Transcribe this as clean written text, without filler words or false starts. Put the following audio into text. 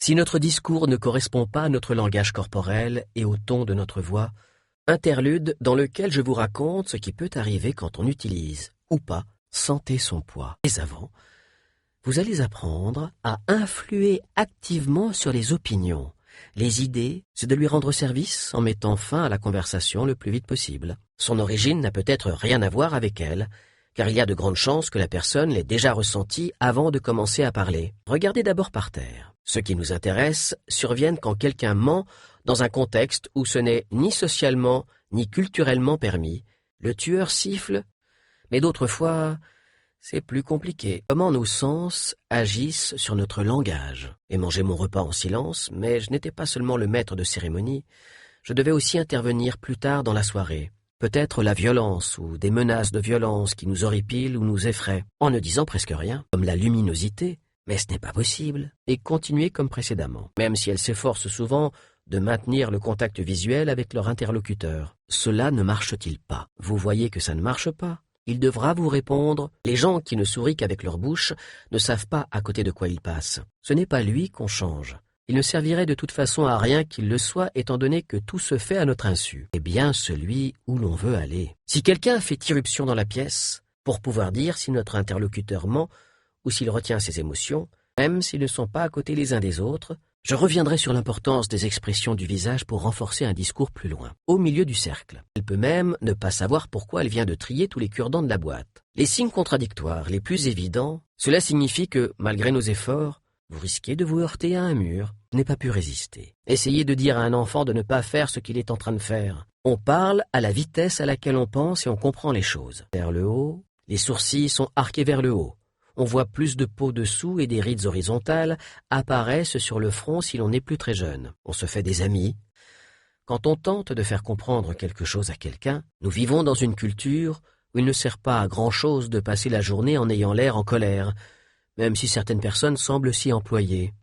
Si notre discours ne correspond pas à notre langage corporel et au ton de notre voix, interlude dans lequel je vous raconte ce qui peut arriver quand on utilise, ou pas, santé son poids. Mais avant, vous allez apprendre à influer activement sur les opinions. Les idées, c'est de lui rendre service en mettant fin à la conversation le plus vite possible. Son origine n'a peut-être rien à voir avec elle, car il y a de grandes chances que la personne l'ait déjà ressentie avant de commencer à parler. Regardez d'abord par terre. Ce qui nous intéresse surviennent quand quelqu'un ment dans un contexte où ce n'est ni socialement ni culturellement permis. Le tueur siffle, mais d'autres fois, c'est plus compliqué. Comment nos sens agissent sur notre langage. Et manger mon repas en silence, mais je n'étais pas seulement le maître de cérémonie, je devais aussi intervenir plus tard dans la soirée. Peut-être la violence ou des menaces de violence qui nous horripilent ou nous effraient, en ne disant presque rien, comme la luminosité. Mais ce n'est pas possible. Et continuer comme précédemment, même si elles s'efforcent souvent de maintenir le contact visuel avec leur interlocuteur. Cela ne marche-t-il pas? Vous voyez que ça ne marche pas. Il devra vous répondre. Les gens qui ne sourient qu'avec leur bouche ne savent pas à côté de quoi ils passent. Ce n'est pas lui qu'on change. Il ne servirait de toute façon à rien qu'il le soit, étant donné que tout se fait à notre insu. Eh bien, celui où l'on veut aller. Si quelqu'un fait irruption dans la pièce, pour pouvoir dire si notre interlocuteur ment ou s'il retient ses émotions, même s'ils ne sont pas à côté les uns des autres, je reviendrai sur l'importance des expressions du visage pour renforcer un discours plus loin, au milieu du cercle. Elle peut même ne pas savoir pourquoi elle vient de trier tous les cure-dents de la boîte. Les signes contradictoires les plus évidents, cela signifie que, malgré nos efforts, vous risquez de vous heurter à un mur. Je n'ai pas pu résister. Essayez de dire à un enfant de ne pas faire ce qu'il est en train de faire. On parle à la vitesse à laquelle on pense et on comprend les choses. Vers le haut, les sourcils sont arqués vers le haut. On voit plus de peau dessous et des rides horizontales apparaissent sur le front si l'on est plus très jeune. On se fait des amis. Quand on tente de faire comprendre quelque chose à quelqu'un, nous vivons dans une culture où il ne sert pas à grand-chose de passer la journée en ayant l'air en colère, même si certaines personnes semblent s'y employer.